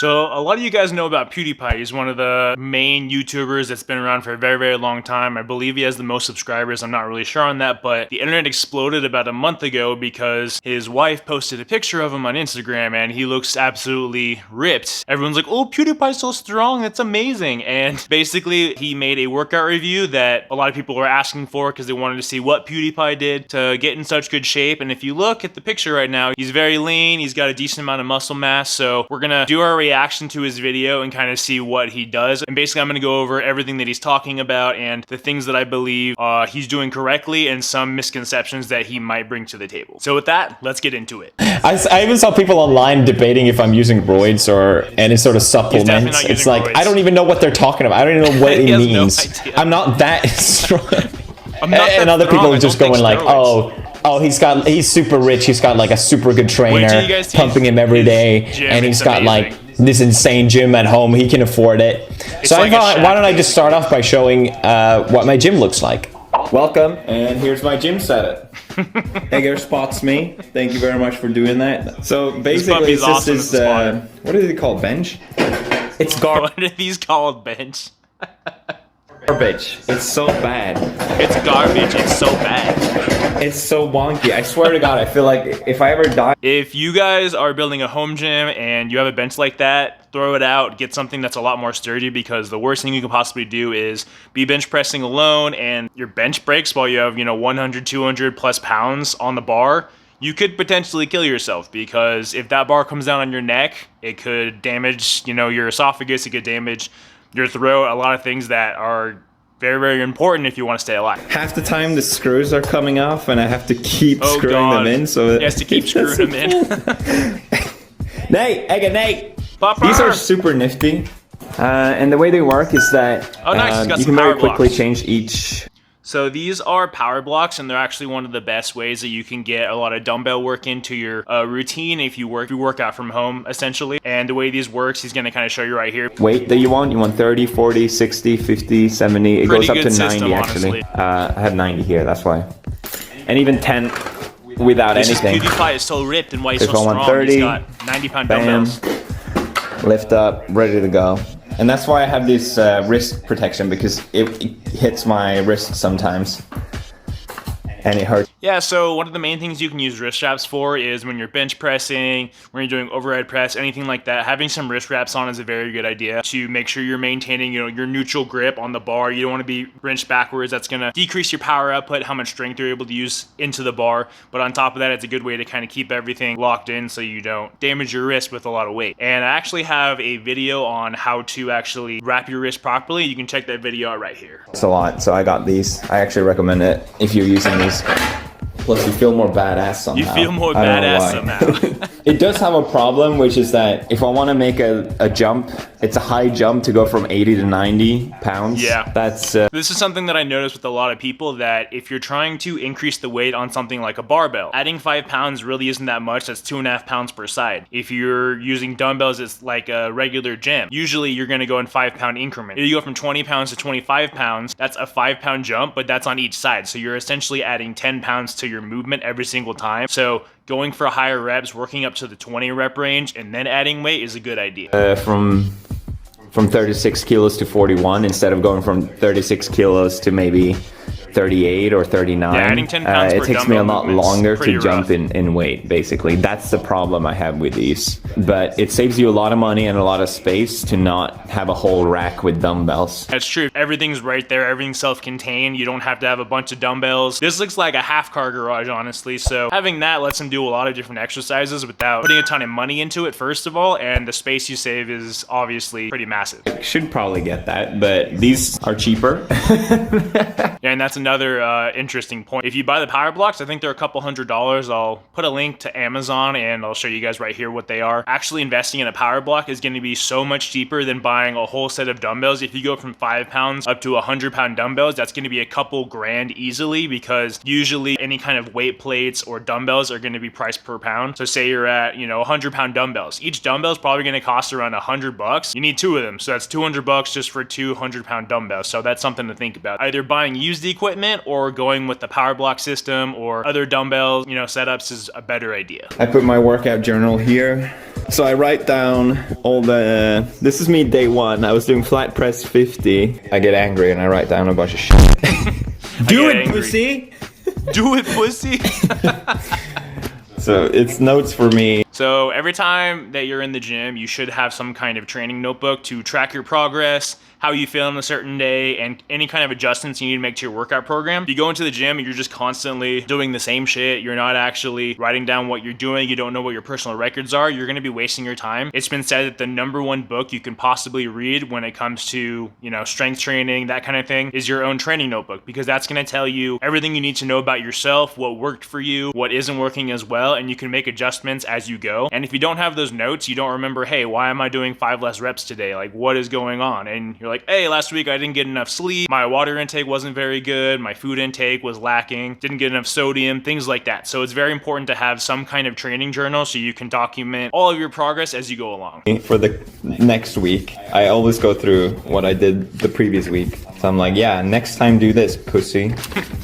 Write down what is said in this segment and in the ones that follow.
So a lot of you guys know about Pewdiepie. He's one of the main YouTubers that's been around for a very, very long time. I believe he has the most subscribers. I'm not really sure on that, but the internet exploded about a month ago because his wife posted a picture of him on Instagram and he looks absolutely ripped. Everyone's like, oh, Pewdiepie's so strong, that's amazing. And basically he made a workout review that a lot of people were asking for because they wanted to see what Pewdiepie did to get in such good shape. And if you look at the picture right now, he's very lean, he's got a decent amount of muscle mass. So we're gonna do our reaction to his video and kind of see what he does. And basically I'm gonna go over everything that he's talking about and the things that I believe he's doing correctly and some misconceptions that he might bring to the table. So with that, let's get into it. I even saw people online debating if I'm using roids or any sort of supplements. It's like, roids. I don't even know what they're talking about. I don't even know what it means. No, I'm not that strong. And other people are just going like, oh, he's super rich. He's got like a super good trainer pumping him every day, and he's got like this insane gym at home. He can afford it. So I thought, why don't I just start off by showing what my gym looks like? Welcome, and here's my gym setup. Hey, there spots me. Thank you very much for doing that. So basically, this is what is it called? Bench? It's garbage. What are these called? Bench? Garbage. It's so bad. It's garbage. It's so bad. It's so wonky. I swear to God, I feel like if I ever die. If you guys are building a home gym and you have a bench like that, throw it out, get something that's a lot more sturdy, because the worst thing you can possibly do is be bench pressing alone and your bench breaks while you have, 100, 200 plus pounds on the bar. You could potentially kill yourself, because if that bar comes down on your neck, it could damage, your esophagus, it could damage your throat, a lot of things that are very, very important if you want to stay alive. Half the time the screws are coming off and I have to keep screwing them in. So he has to keep screwing them in. Nate! These are super nifty. And the way they work is that you can very quickly change each. So these are power blocks, and they're actually one of the best ways that you can get a lot of dumbbell work into your routine if you work out from home, essentially. And the way these works, he's going to kind of show you right here. Weight that you want 30, 40, 60, 50, 70. It goes up to 90, actually. I have 90 here, that's why. And even 10 without anything. Pewdiepie is so ripped and why he's so strong. 130, he's got 90-pound dumbbells. Lift up, ready to go. And that's why I have this wrist protection, because it hits my wrist sometimes and it hurts. Yeah, so one of the main things you can use wrist straps for is when you're bench pressing, when you're doing overhead press, anything like that. Having some wrist straps on is a very good idea to make sure you're maintaining, your neutral grip on the bar. You don't want to be wrenched backwards. That's going to decrease your power output, how much strength you're able to use into the bar. But on top of that, it's a good way to kind of keep everything locked in so you don't damage your wrist with a lot of weight. And I actually have a video on how to actually wrap your wrist properly. You can check that video out right here. It's a lot, so I got these. I actually recommend it if you're using these. Plus, you feel more badass somehow. You feel more badass somehow. It does have a problem, which is that if I want to make a jump, it's a high jump to go from 80 to 90 pounds. Yeah. That's this is something that I noticed with a lot of people, that if you're trying to increase the weight on something like a barbell, adding 5 pounds really isn't that much. That's 2.5 pounds per side. If you're using dumbbells, it's like a regular gym. Usually you're going to go in 5-pound increments. If you go from 20 pounds to 25 pounds, that's a 5-pound jump, but that's on each side. So you're essentially adding 10 pounds to your movement every single time. So going for higher reps, working up to the 20 rep range, and then adding weight is a good idea. From 36 kilos to 41 instead of going from 36 kilos to maybe 38 or 39. Yeah, adding 10 pounds it takes me a lot longer to jump in weight, basically. That's the problem I have with these. But it saves you a lot of money and a lot of space to not have a whole rack with dumbbells. That's true. Everything's right there. Everything's self-contained. You don't have to have a bunch of dumbbells. This looks like a half-car garage, honestly. So having that lets him do a lot of different exercises without putting a ton of money into it, first of all. And the space you save is obviously pretty massive. I should probably get that, but these are cheaper. Yeah, and that's another interesting point. If you buy the power blocks, I think they're a couple $100s. I'll put a link to Amazon and I'll show you guys right here what they are. Actually investing in a power block is going to be so much cheaper than buying a whole set of dumbbells. If you go from 5 pounds up to 100-pound dumbbells, that's going to be a couple grand easily, because usually any kind of weight plates or dumbbells are going to be priced per pound. So say you're at, 100-pound dumbbells. Each dumbbell is probably going to cost around $100. You need 2 of them. So that's $200 just for 2 100-pound dumbbells. So that's something to think about. Either buying used equipment or going with the power block system or other dumbbell, setups is a better idea. I put my workout journal here. So I write down all the... This is me day 1. I was doing flat press 50. I get angry and I write down a bunch of shit. Do it, pussy! Do it, pussy! So it's notes for me. So every time that you're in the gym, you should have some kind of training notebook to track your progress, how you feel on a certain day, and any kind of adjustments you need to make to your workout program. If you go into the gym and you're just constantly doing the same shit, you're not actually writing down what you're doing, you don't know what your personal records are, you're gonna be wasting your time. It's been said that the #1 book you can possibly read when it comes to, you know, strength training, that kind of thing, is your own training notebook, because that's gonna tell you everything you need to know about yourself, what worked for you, what isn't working as well, and you can make adjustments as you go. And if you don't have those notes, you don't remember, hey, why am I doing 5 less reps today? Like, what is going on? And you're like, hey, last week I didn't get enough sleep, my water intake wasn't very good, my food intake was lacking, didn't get enough sodium, things like that. So it's very important to have some kind of training journal so you can document all of your progress as you go along. For the next week, I always go through what I did the previous week. So I'm like, yeah, next time do this, pussy.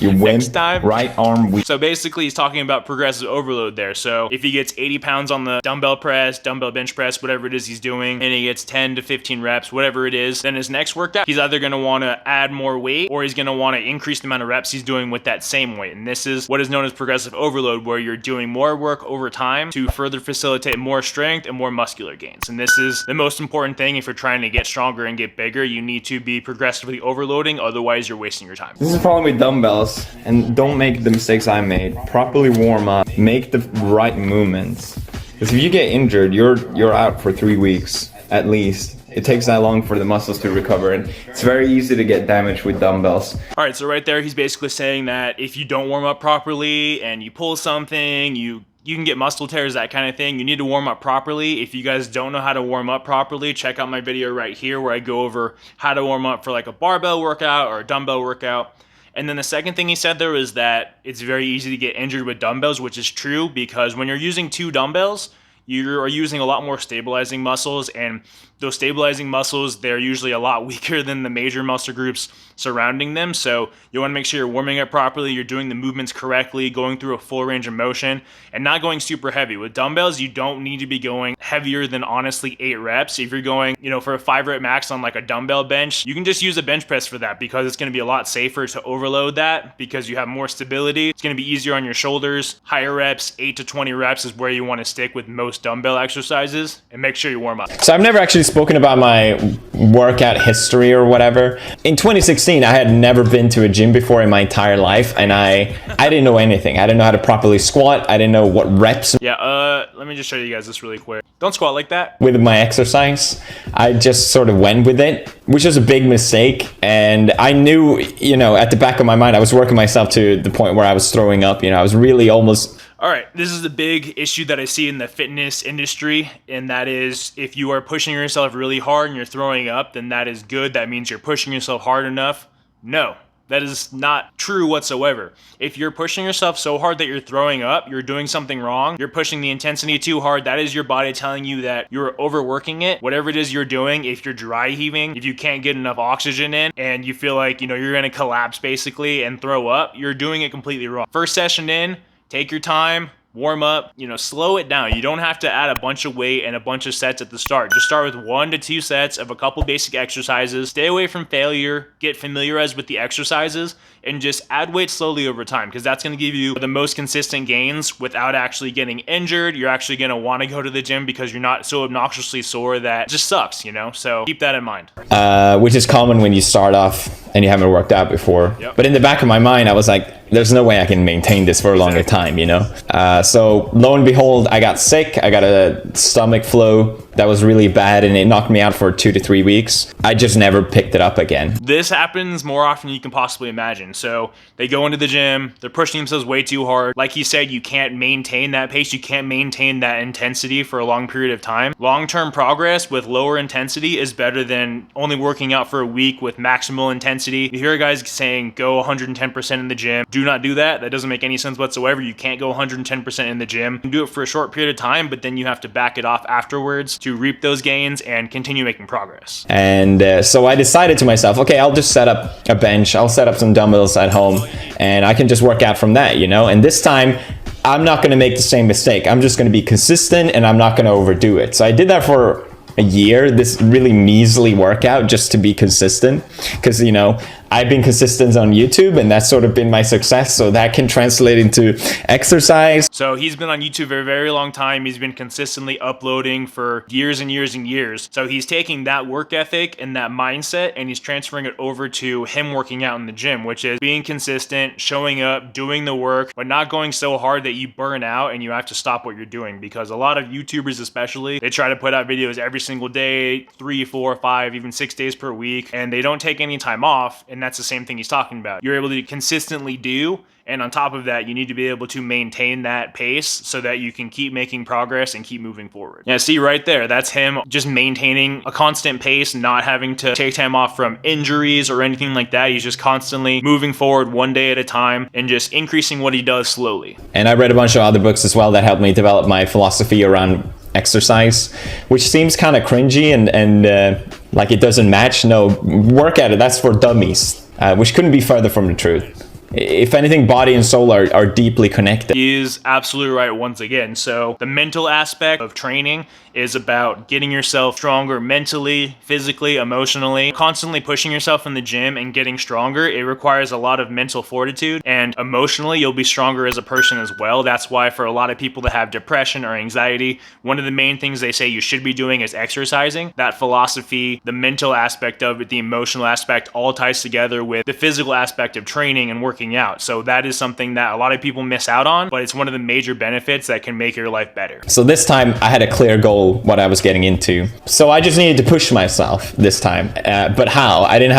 You win. Next time, right arm weak. So basically he's talking about progressive overload there. So if he gets 80 pounds on the dumbbell press, dumbbell bench press, whatever it is he's doing, and he gets 10 to 15 reps, whatever it is, then his next workout, he's either gonna wanna add more weight or he's gonna wanna increase the amount of reps he's doing with that same weight. And this is what is known as progressive overload, where you're doing more work over time to further facilitate more strength and more muscular gains. And this is the most important thing. If you're trying to get stronger and get bigger, you need to be progressively overloading, otherwise you're wasting your time. This is the problem with dumbbells, and don't make the mistakes I made. Properly warm up, make the right movements. Because if you get injured, you're out for 3 weeks at least. It takes that long for the muscles to recover, and it's very easy to get damaged with dumbbells. All right, so right there, he's basically saying that if you don't warm up properly and you pull something, you can get muscle tears, that kind of thing. You need to warm up properly. If you guys don't know how to warm up properly, check out my video right here where I go over how to warm up for like a barbell workout or a dumbbell workout. And then the second thing he said there was that it's very easy to get injured with dumbbells, which is true, because when you're using 2 dumbbells, you are using a lot more stabilizing muscles, and those stabilizing muscles, they're usually a lot weaker than the major muscle groups surrounding them. So you want to make sure you're warming up properly, you're doing the movements correctly, going through a full range of motion, and not going super heavy. With dumbbells, you don't need to be going heavier than honestly 8 reps. If you're going, you know, for a 5 rep max on like a dumbbell bench, you can just use a bench press for that, because it's going to be a lot safer to overload that because you have more stability. It's going to be easier on your shoulders. Higher reps, 8 to 20 reps is where you want to stick with most dumbbell exercises, and make sure you warm up. So I've never actually spoken about my workout history or whatever. In 2016, I had never been to a gym before in my entire life, and I didn't know anything. I didn't know how to properly squat. I didn't know what reps. Yeah, let me just show you guys this really quick. Don't squat like that. With my exercise, I just sort of went with it, which was a big mistake. And I knew, you know, at the back of my mind, I was working myself to the point where I was throwing up. You know, I was really almost... All right, this is a big issue that I see in the fitness industry, and that is if you are pushing yourself really hard and you're throwing up, then that is good. That means you're pushing yourself hard enough. No, that is not true whatsoever. If you're pushing yourself so hard that you're throwing up, you're doing something wrong. You're pushing the intensity too hard. That is your body telling you that you're overworking it. Whatever it is you're doing, if you're dry heaving, if you can't get enough oxygen in and you feel like, you know, you're gonna collapse basically and throw up, you're doing it completely wrong. First session in, take your time, warm up, you know, slow it down. You don't have to add a bunch of weight and a bunch of sets at the start. Just start with 1 to 2 sets of a couple basic exercises. Stay away from failure, get familiarized with the exercises, and just add weight slowly over time, because that's going to give you the most consistent gains without actually getting injured. You're actually going to want to go to the gym because you're not so obnoxiously sore that it just sucks, you know? So keep that in mind. Which is common when you start off and you haven't worked out before. Yep. But in the back of my mind, I was like, there's no way I can maintain this for a longer time, you know? So lo and behold, I got sick. I got a stomach flu that was really bad, and it knocked me out for 2 to 3 weeks. I just never picked it up again. This happens more often than you can possibly imagine. So they go into the gym, they're pushing themselves way too hard. Like he said, you can't maintain that pace. You can't maintain that intensity for a long period of time. Long-term progress with lower intensity is better than only working out for a week with maximal intensity. You hear guys saying go 110% in the gym. Do not do that. That doesn't make any sense whatsoever. You can't go 110% in the gym. You can do it for a short period of time, but then you have to back it off afterwards to reap those gains and continue making progress. And so I decided to myself, okay, I'll just set up a bench. I'll set up some dumbbells at home, and I can just work out from that, you know? And this time, I'm not going to make the same mistake. I'm just going to be consistent and I'm not going to overdo it. So I did that for a year, this really measly workout, just to be consistent, because, you know, I've been consistent on YouTube and that's sort of been my success, so that can translate into exercise. So he's been on YouTube for a very long time. He's been consistently uploading for years and years and years. So he's taking that work ethic and that mindset and he's transferring it over to him working out in the gym, which is being consistent, showing up, doing the work, but not going so hard that you burn out and you have to stop what you're doing. Because a lot of YouTubers especially, they try to put out videos every single day, 3, 4, 5, even 6 days per week, and they don't take any time off. And that's the same thing he's talking about. You're able to consistently do, and on top of that, you need to be able to maintain that pace so that you can keep making progress and keep moving forward. Yeah, see right there, that's him just maintaining a constant pace, not having to take time off from injuries or anything like that. He's just constantly moving forward one day at a time and just increasing what he does slowly. And I read a bunch of other books as well that helped me develop my philosophy around exercise, which seems kind of cringy and like it doesn't match. No, work at it, that's for dummies, which couldn't be further from the truth. If anything, body and soul are deeply connected. He is absolutely right once again. So the mental aspect of training is about getting yourself stronger mentally, physically, emotionally, constantly pushing yourself in the gym and getting stronger. It requires a lot of mental fortitude, and emotionally you'll be stronger as a person as well. That's why for a lot of people that have depression or anxiety, one of the main things they say you should be doing is exercising. That philosophy, the mental aspect of it, the emotional aspect, all ties together with the physical aspect of training and working out. So that is something that a lot of people miss out on, but it's one of the major benefits that can make your life better. So this time I had a clear goal what I was getting into. So I just needed to push myself this time. But how? I don't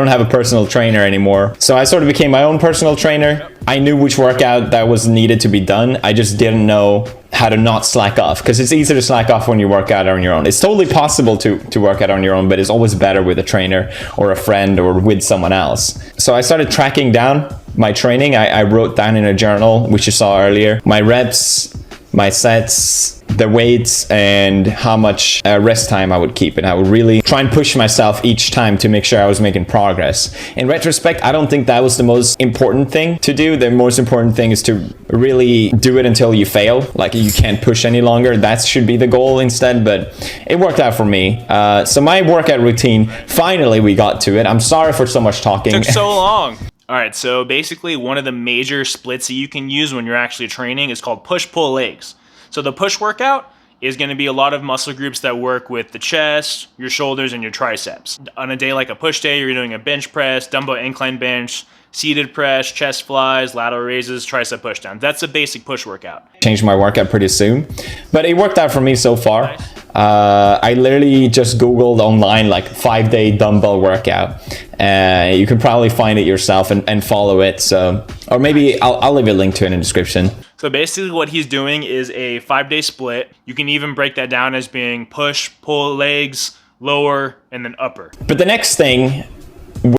have a personal trainer anymore. So I sort of became my own personal trainer. I knew which workout that was needed to be done. I just didn't know how to not slack off, because it's easy to slack off when you work out on your own. It's totally possible to work out on your own, but it's always better with a trainer or a friend or with someone else. So I started tracking down my training. I wrote down in a journal, which you saw earlier, my reps, my sets, the weights, and how much rest time I would keep. And I would really try and push myself each time to make sure I was making progress. In retrospect, I don't think that was the most important thing to do. The most important thing is to really do it until you fail. Like you can't push any longer. That should be the goal instead, but it worked out for me. So my workout routine, finally we got to it. I'm sorry for so much talking. It took so long. All right, so basically one of the major splits that you can use when you're actually training is called push-pull legs. So the push workout is going to be a lot of muscle groups that work with the chest, your shoulders, and your triceps. On a day like a push day, you're doing a bench press, dumbbell incline bench, seated press, chest flies, lateral raises, tricep pushdowns. That's a basic push workout. Changed my workout pretty soon, but it worked out for me so far. Nice. I literally just Googled online like 5-day dumbbell workout. You can probably find it yourself and follow it. So, or maybe I'll leave a link to it in the description. So basically what he's doing is a 5-day split. You can even break that down as being push, pull legs, lower, and then upper. But the next thing,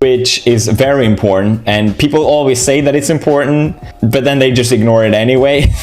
which is very important, and people always say that it's important, but then they just ignore it anyway.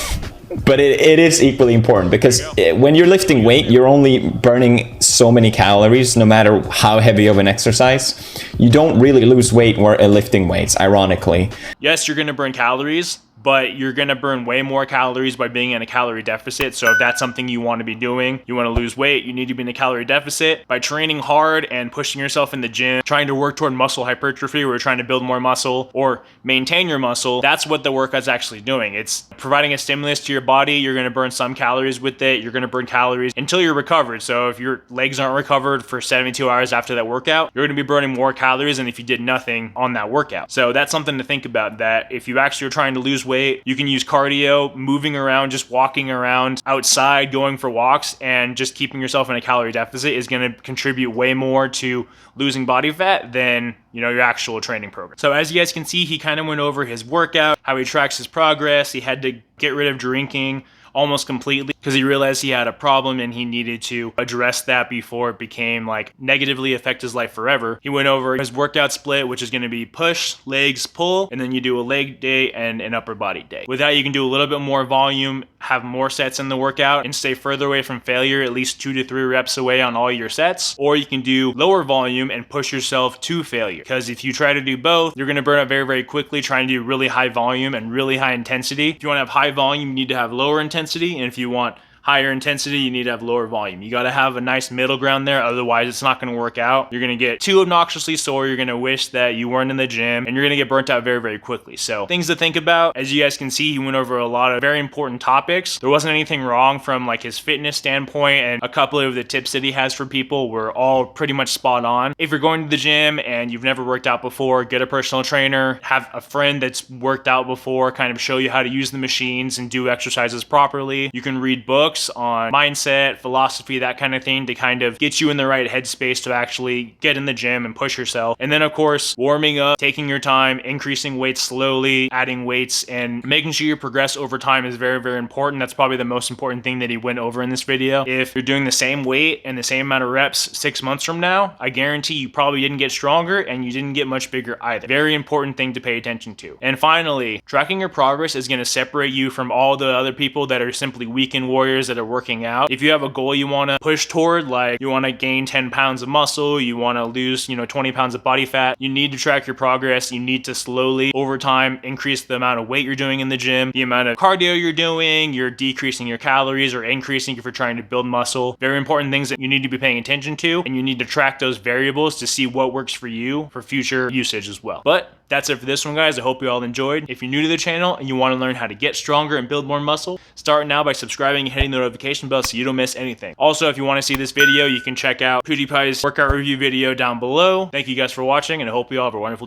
But it is equally important, because when you're lifting weight, you're only burning so many calories, no matter how heavy of an exercise. You don't really lose weight while lifting weights, ironically. Yes, you're going to burn calories, but you're going to burn way more calories by being in a calorie deficit. So if that's something you want to be doing, you want to lose weight, you need to be in a calorie deficit. By training hard and pushing yourself in the gym, trying to work toward muscle hypertrophy, where you're trying to build more muscle or maintain your muscle, that's what the workout's actually doing. It's providing a stimulus to your body. You're going to burn some calories with it. You're going to burn calories until you're recovered. So if your legs aren't recovered for 72 hours after that workout, you're going to be burning more calories than if you did nothing on that workout. So that's something to think about, that if you actually are trying to lose weight, you can use cardio, moving around, just walking around outside, going for walks, and just keeping yourself in a calorie deficit is going to contribute way more to losing body fat than, you know, your actual training program. So as you guys can see, he kind of went over his workout, how he tracks his progress. He had to get rid of drinking, almost completely because he realized he had a problem and he needed to address that before it became like negatively affect his life forever. He went over his workout split, which is going to be push, legs, pull, and then you do a leg day and an upper body day. With that, you can do a little bit more volume, have more sets in the workout, and stay further away from failure, at least 2 to 3 reps away on all your sets. Or you can do lower volume and push yourself to failure, because if you try to do both, you're going to burn out very, very quickly trying to do really high volume and really high intensity. If you want to have high volume, you need to have lower intensity, and if you want higher intensity, you need to have lower volume. You got to have a nice middle ground there, otherwise it's not going to work out. You're going to get too obnoxiously sore, you're going to wish that you weren't in the gym, and you're going to get burnt out very, very quickly. So things to think about. As you guys can see, he went over a lot of very important topics. There wasn't anything wrong from like his fitness standpoint, and a couple of the tips that he has for people were all pretty much spot on. If you're going to the gym and you've never worked out before, get a personal trainer, have a friend that's worked out before kind of show you how to use the machines and do exercises properly. You can read books on mindset, philosophy, that kind of thing to kind of get you in the right headspace to actually get in the gym and push yourself. And then of course, warming up, taking your time, increasing weights slowly, adding weights, and making sure you progress over time is very, very important. That's probably the most important thing that he went over in this video. If you're doing the same weight and the same amount of reps 6 months from now, I guarantee you probably didn't get stronger and you didn't get much bigger either. Very important thing to pay attention to. And finally, tracking your progress is going to separate you from all the other people that are simply weekend warriors that are working out. If you have a goal you want to push toward, like you want to gain 10 pounds of muscle, you want to lose 20 pounds of body fat, you need to track your progress. You need to slowly over time increase the amount of weight you're doing in the gym, the amount of cardio you're doing, you're decreasing your calories or increasing if you're trying to build muscle. Very important things that you need to be paying attention to, and you need to track those variables to see what works for you for future usage as well. But that's it for this one, guys. I hope you all enjoyed. If you're new to the channel and you want to learn how to get stronger and build more muscle, start now by subscribing and hitting the notification bell so you don't miss anything. Also, if you want to see this video, you can check out Pewdiepie's workout review video down below. Thank you guys for watching, and I hope you all have a wonderful day.